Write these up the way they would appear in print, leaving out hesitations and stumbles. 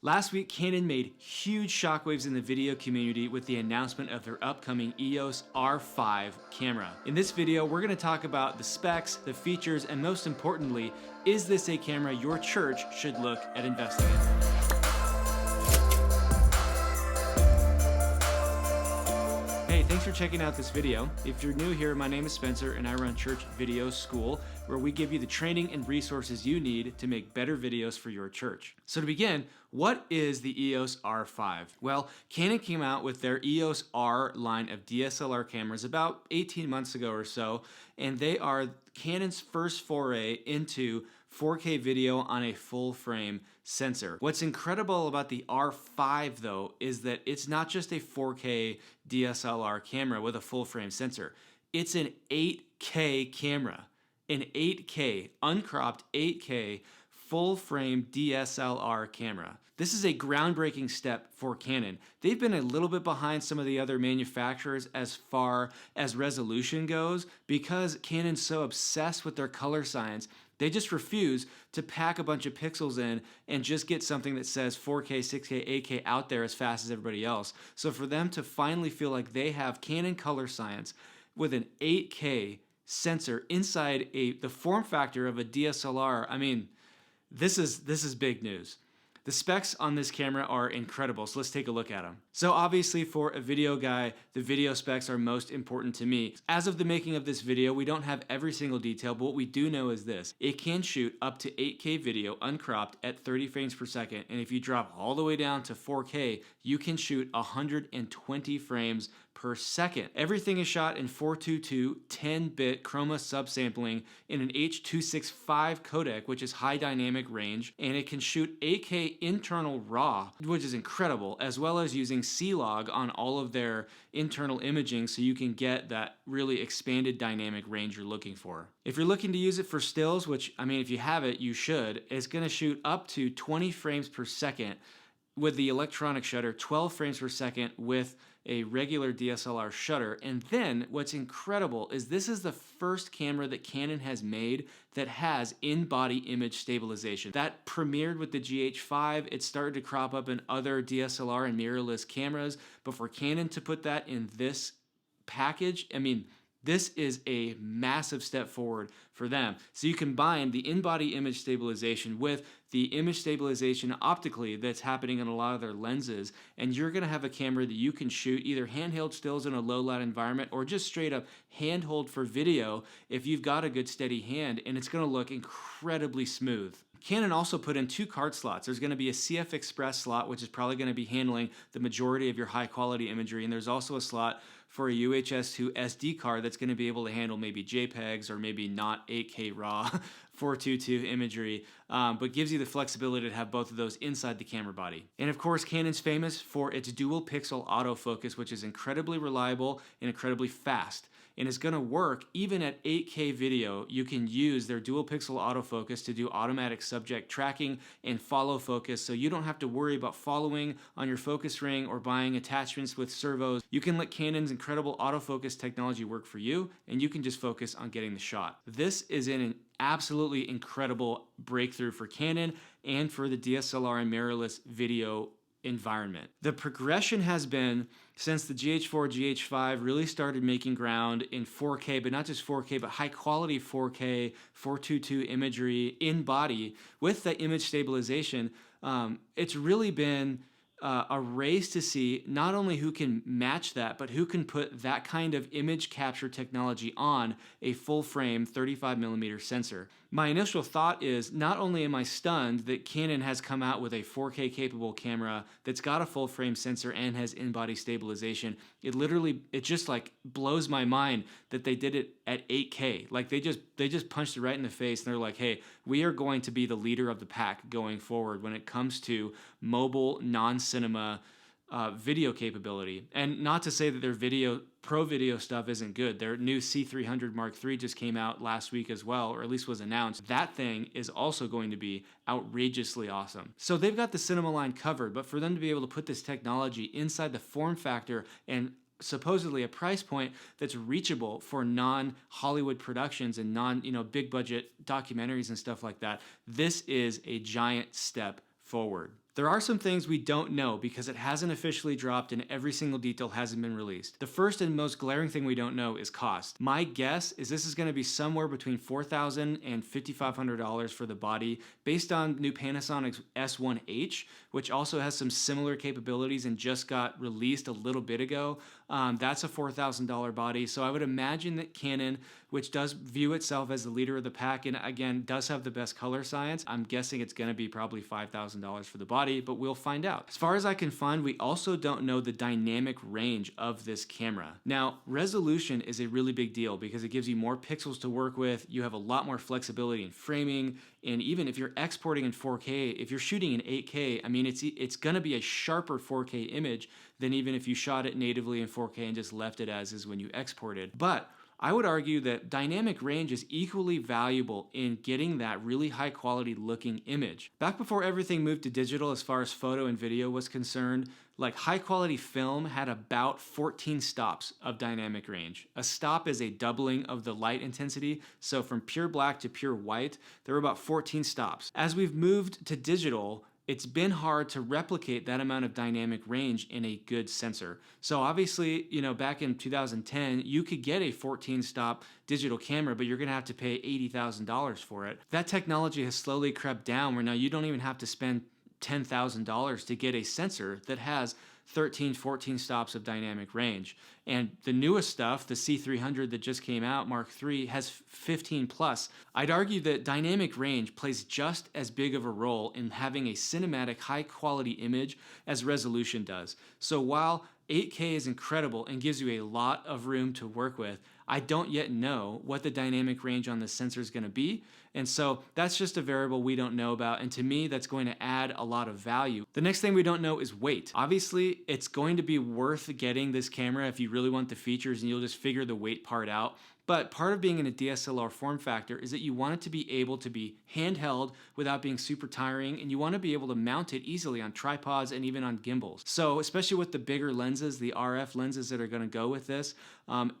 Last week, Canon made huge shockwaves in the video community with the announcement of their upcoming EOS R5 camera. In this video, we're going to talk about the specs, the features, and most importantly, is this a camera your church should look at investing in? Hey, thanks for checking out this video. If you're new here, my name is Spencer and I run Church Video School, where we give you the training and resources you need to make better videos for your church. So to begin, what is the EOS R5? Well, Canon came out with their EOS R line of DSLR cameras about 18 months ago or so, and they are Canon's first foray into 4K video on a full frame sensor. What's incredible about the R5 though is that it's not just a 4K DSLR camera with a full frame sensor. It's an 8K camera, an 8K, uncropped 8K full frame DSLR camera. This is a groundbreaking step for Canon. They've been a little bit behind some of the other manufacturers as far as resolution goes because Canon's so obsessed with their color science. They just refuse to pack a bunch of pixels in and just get something that says 4K, 6K, 8K out there as fast as everybody else. So for them to finally feel like they have Canon color science with an 8K sensor inside the form factor of a DSLR, I mean, this is big news. The specs on this camera are incredible, so let's take a look at them. So obviously for a video guy, the video specs are most important to me. As of the making of this video, we don't have every single detail, but what we do know is this. It can shoot up to 8K video uncropped at 30 frames per second, and if you drop all the way down to 4K, you can shoot 120 frames per second. Everything is shot in 422 10-bit chroma subsampling in an H.265 codec, which is high dynamic range, and it can shoot 8K internal RAW, which is incredible, as well as using C-Log on all of their internal imaging so you can get that really expanded dynamic range you're looking for. If you're looking to use it for stills, which, I mean, if you have it, you should, it's going to shoot up to 20 frames per second with the electronic shutter, 12 frames per second with a regular DSLR shutter. And then what's incredible is this is the first camera that Canon has made that has in-body image stabilization. That premiered with the GH5. It started to crop up in other DSLR and mirrorless cameras, but for Canon to put that in this package, I mean, this is a massive step forward for them. So you combine the in-body image stabilization with the image stabilization optically that's happening in a lot of their lenses, and you're gonna have a camera that you can shoot either handheld stills in a low light environment or just straight up handhold for video if you've got a good steady hand, and it's gonna look incredibly smooth. Canon also put in 2 card slots. There's going to be a CFexpress slot, which is probably going to be handling the majority of your high quality imagery, and there's also a slot for a UHS-2 SD card that's going to be able to handle maybe JPEGs or maybe not 8K RAW 422 imagery, but gives you the flexibility to have both of those inside the camera body. And of course, Canon's famous for its dual pixel autofocus, which is incredibly reliable and incredibly fast. And it's going to work even at 8K video. You can use their dual pixel autofocus to do automatic subject tracking and follow focus, so you don't have to worry about following on your focus ring or buying attachments with servos. You can let Canon's incredible autofocus technology work for you, and you can just focus on getting the shot. This is an absolutely incredible breakthrough for Canon and for the DSLR and mirrorless video environment. The progression has been since the GH4, GH5 really started making ground in 4K, but not just 4K, but high quality 4K, 422 imagery in body with the image stabilization. It's really been a race to see not only who can match that, but who can put that kind of image capture technology on a full frame 35mm sensor. My initial thought is not only am I stunned that Canon has come out with a 4K capable camera that's got a full frame sensor and has in-body stabilization, it just like blows my mind that they did it at 8K. Like they just punched it right in the face and they're like, hey, we are going to be the leader of the pack going forward when it comes to mobile non-cinema video capability. And not to say that their pro video stuff isn't good. Their new C300 Mark III just came out last week as well, or at least was announced. That thing is also going to be outrageously awesome. So they've got the cinema line covered, but for them to be able to put this technology inside the form factor and supposedly a price point that's reachable for non-Hollywood productions and big budget documentaries and stuff like that, this is a giant step forward. There are some things we don't know because it hasn't officially dropped and every single detail hasn't been released. The first and most glaring thing we don't know is cost. My guess is this is going to be somewhere between $4,000 and $5,500 for the body based on new Panasonic's S1H, which also has some similar capabilities and just got released a little bit ago. That's a $4,000 body. So I would imagine that Canon, which does view itself as the leader of the pack and again does have the best color science, I'm guessing it's going to be probably $5,000 for the body, but we'll find out. As far as I can find, we also don't know the dynamic range of this camera. Now, resolution is a really big deal because it gives you more pixels to work with. You have a lot more flexibility in framing, and even if you're exporting in 4K, if you're shooting in 8K, I mean, it's going to be a sharper 4K image than even if you shot it natively in 4K and just left it as is when you exported. But I would argue that dynamic range is equally valuable in getting that really high quality looking image. Back before everything moved to digital as far as photo and video was concerned, like high quality film had about 14 stops of dynamic range. A stop is a doubling of the light intensity, so from pure black to pure white, there were about 14 stops. As we've moved to digital, it's been hard to replicate that amount of dynamic range in a good sensor. So obviously, back in 2010, you could get a 14-stop digital camera, but you're gonna have to pay $80,000 for it. That technology has slowly crept down where now you don't even have to spend $10,000 to get a sensor that has 13, 14 stops of dynamic range. And the newest stuff, the C300 that just came out, Mark III, has 15 plus. I'd argue that dynamic range plays just as big of a role in having a cinematic high quality image as resolution does. So while 8K is incredible and gives you a lot of room to work with, I don't yet know what the dynamic range on the sensor is going to be. And so that's just a variable we don't know about. And to me, that's going to add a lot of value. The next thing we don't know is weight. Obviously, it's going to be worth getting this camera if you really want the features and you'll just figure the weight part out. But part of being in a DSLR form factor is that you want it to be able to be handheld without being super tiring, and you want to be able to mount it easily on tripods and even on gimbals. So especially with the bigger lenses, the RF lenses that are going to go with this,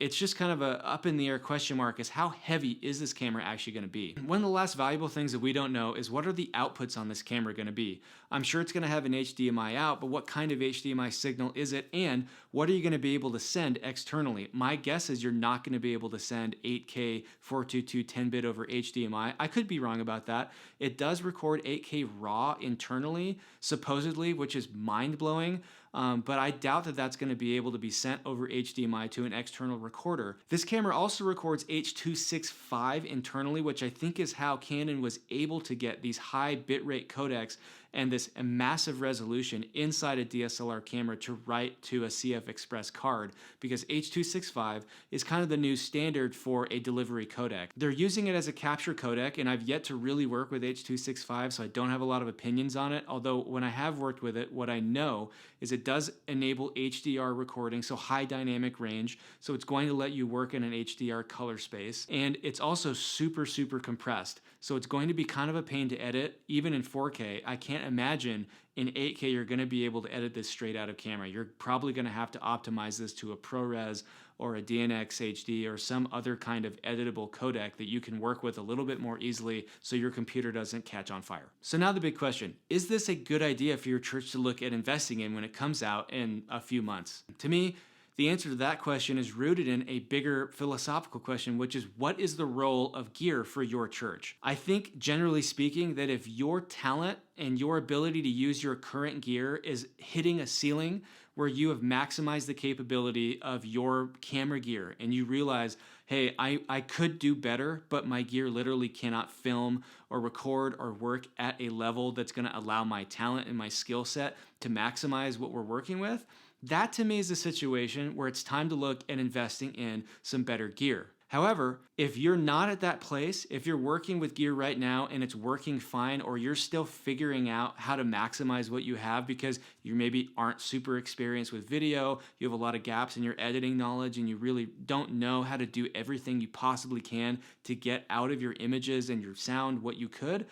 it's just kind of a up in the air question mark is how heavy is this camera actually going to be? One of the last valuable things that we don't know is what are the outputs on this camera going to be? I'm sure it's going to have an HDMI out, but what kind of HDMI signal is it? And what are you going to be able to send externally? My guess is you're not going to be able to send 8K 422 10-bit over HDMI. I could be wrong about that. It does record 8K RAW internally, supposedly, which is mind-blowing. But I doubt that that's going to be able to be sent over HDMI to an external recorder. This camera also records H.265 internally, which I think is how Canon was able to get these high bitrate codecs and this massive resolution inside a DSLR camera to write to a CFexpress card, because H.265 is kind of the new standard for a delivery codec. They're using it as a capture codec, and I've yet to really work with H.265, so I don't have a lot of opinions on it, although when I have worked with it, what I know is it does enable HDR recording, so high dynamic range, so it's going to let you work in an HDR color space, and it's also super, super compressed, so it's going to be kind of a pain to edit, even in 4K. I can't imagine in 8K you're going to be able to edit this straight out of camera. You're probably going to have to optimize this to a ProRes or a DNX HD or some other kind of editable codec that you can work with a little bit more easily so your computer doesn't catch on fire. So now the big question, is this a good idea for your church to look at investing in when it comes out in a few months? To me, the answer to that question is rooted in a bigger philosophical question, which is what is the role of gear for your church? I think generally speaking that if your talent and your ability to use your current gear is hitting a ceiling where you have maximized the capability of your camera gear and you realize, hey, I could do better, but my gear literally cannot film or record or work at a level that's going to allow my talent and my skill set to maximize what we're working with, that to me is a situation where it's time to look at investing in some better gear. However, if you're not at that place, if you're working with gear right now and it's working fine, or you're still figuring out how to maximize what you have because you maybe aren't super experienced with video, you have a lot of gaps in your editing knowledge, and you really don't know how to do everything you possibly can to get out of your images and your sound what you could,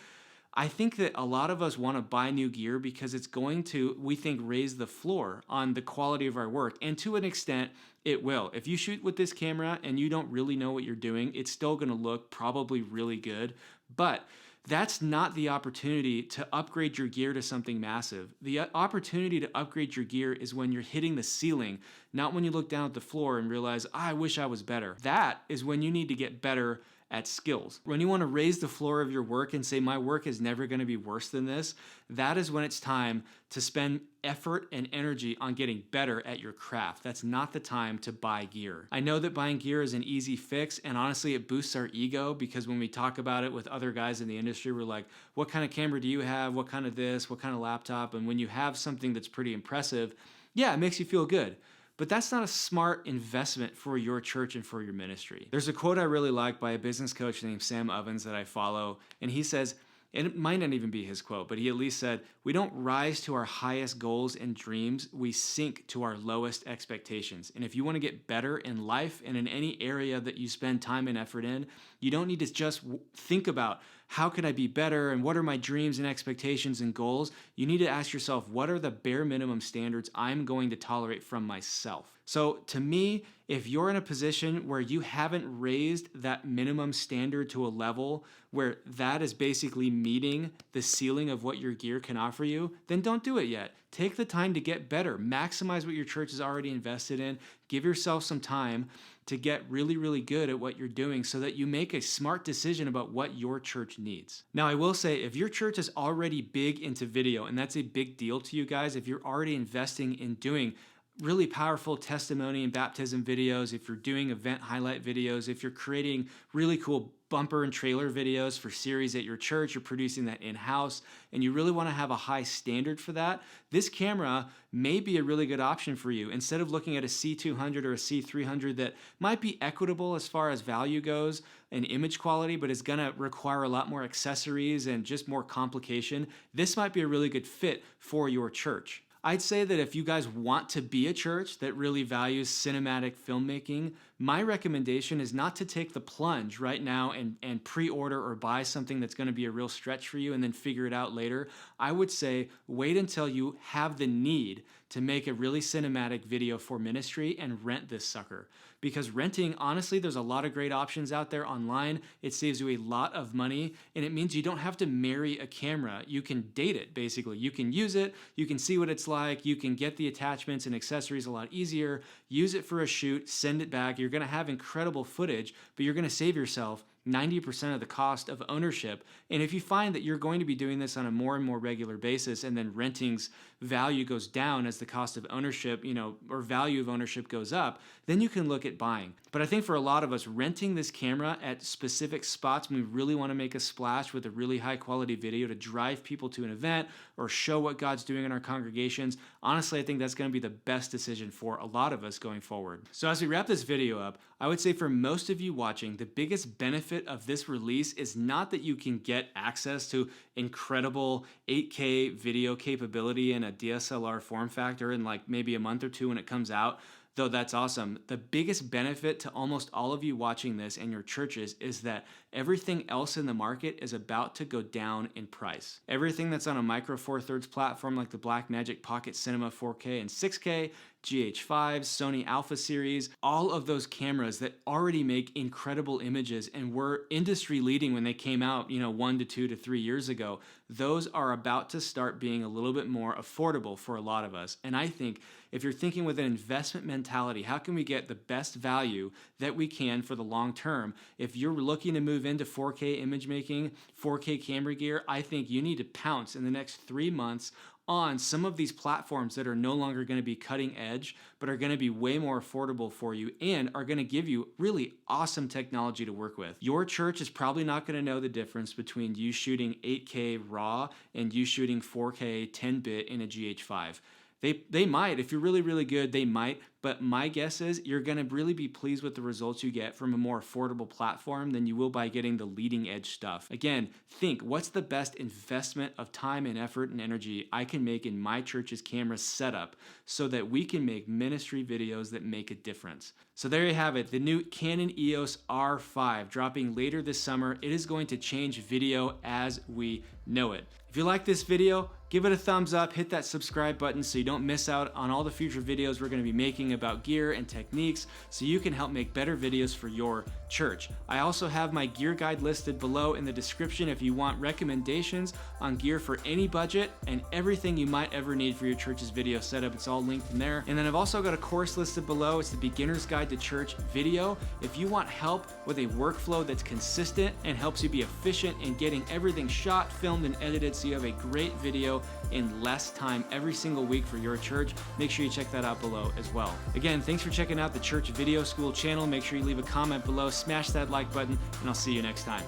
I think that a lot of us want to buy new gear because it's going to, we think, raise the floor on the quality of our work. And to an extent, it will. If you shoot with this camera and you don't really know what you're doing, it's still going to look probably really good. But that's not the opportunity to upgrade your gear to something massive. The opportunity to upgrade your gear is when you're hitting the ceiling, not when you look down at the floor and realize, I wish I was better. That is when you need to get better at skills. When you want to raise the floor of your work and say, my work is never going to be worse than this, that is when it's time to spend effort and energy on getting better at your craft. That's not the time to buy gear. I know that buying gear is an easy fix, and honestly, it boosts our ego because when we talk about it with other guys in the industry, we're like, what kind of camera do you have? What kind of this? What kind of laptop? And when you have something that's pretty impressive, yeah, it makes you feel good. But that's not a smart investment for your church and for your ministry. There's a quote I really like by a business coach named Sam Ovens that I follow, and he says, and it might not even be his quote, but he at least said, we don't rise to our highest goals and dreams, we sink to our lowest expectations. And if you want to get better in life and in any area that you spend time and effort in, you don't need to just think about how can I be better and what are my dreams and expectations and goals. You need to ask yourself, what are the bare minimum standards I'm going to tolerate from myself? So to me, if you're in a position where you haven't raised that minimum standard to a level where that is basically meeting the ceiling of what your gear can offer you, then don't do it yet. Take the time to get better. Maximize what your church is already invested in. Give yourself some time to get really, really good at what you're doing so that you make a smart decision about what your church needs. Now, I will say, if your church is already big into video, and that's a big deal to you guys, if you're already investing in doing really powerful testimony and baptism videos, if you're doing event highlight videos, if you're creating really cool bumper and trailer videos for series at your church, you're producing that in-house, and you really want to have a high standard for that, this camera may be a really good option for you. Instead of looking at a C200 or a C300 that might be equitable as far as value goes and image quality, but is gonna require a lot more accessories and just more complication, this might be a really good fit for your church. I'd say that if you guys want to be a church that really values cinematic filmmaking, my recommendation is not to take the plunge right now and pre-order or buy something that's going to be a real stretch for you and then figure it out later. I would say wait until you have the need to make a really cinematic video for ministry and rent this sucker. Because renting, honestly, there's a lot of great options out there online. It saves you a lot of money, and it means you don't have to marry a camera. You can date it, basically. You can use it, you can see what it's like, you can get the attachments and accessories a lot easier, use it for a shoot, send it back. You're gonna have incredible footage, but you're gonna save yourself 90% of the cost of ownership. And if you find that you're going to be doing this on a more and more regular basis, and then renting's value goes down as the cost of ownership, or value of ownership goes up, then you can look at buying. But I think for a lot of us, renting this camera at specific spots when we really want to make a splash with a really high quality video to drive people to an event or show what God's doing in our congregations, honestly, I think that's going to be the best decision for a lot of us going forward. So as we wrap this video up, I would say for most of you watching, the biggest benefit of this release is not that you can get access to incredible 8K video capability in a DSLR form factor in like maybe a month or two when it comes out, though that's awesome. The biggest benefit to almost all of you watching this and your churches is that everything else in the market is about to go down in price. Everything that's on a Micro Four Thirds platform like the Blackmagic Pocket Cinema 4K and 6K, GH5, Sony Alpha series, all of those cameras that already make incredible images and were industry leading when they came out, 1 to 2 to 3 years ago, those are about to start being a little bit more affordable for a lot of us. And I think if you're thinking with an investment mentality, how can we get the best value that we can for the long term? If you're looking to move into 4K image making, 4K camera gear, I think you need to pounce in the next 3 months on some of these platforms that are no longer going to be cutting edge, but are going to be way more affordable for you and are going to give you really awesome technology to work with. Your church is probably not going to know the difference between you shooting 8K RAW and you shooting 4K 10-bit in a GH5. They might, if you're really, really good, they might, but my guess is you're gonna really be pleased with the results you get from a more affordable platform than you will by getting the leading edge stuff. Again, think, what's the best investment of time and effort and energy I can make in my church's camera setup so that we can make ministry videos that make a difference? So there you have it, the new Canon EOS R5 dropping later this summer. It is going to change video as we know it. If you like this video, give it a thumbs up, hit that subscribe button so you don't miss out on all the future videos we're going to be making talking about gear and techniques so you can help make better videos for your church. I also have my gear guide listed below in the description if you want recommendations on gear for any budget and everything you might ever need for your church's video setup. It's all linked in there. And then I've also got a course listed below. It's the Beginner's Guide to Church Video. If you want help with a workflow that's consistent and helps you be efficient in getting everything shot, filmed, and edited so you have a great video in less time every single week for your church, make sure you check that out below as well. Again, thanks for checking out the Church Video School channel. Make sure you leave a comment below, smash that like button, and I'll see you next time.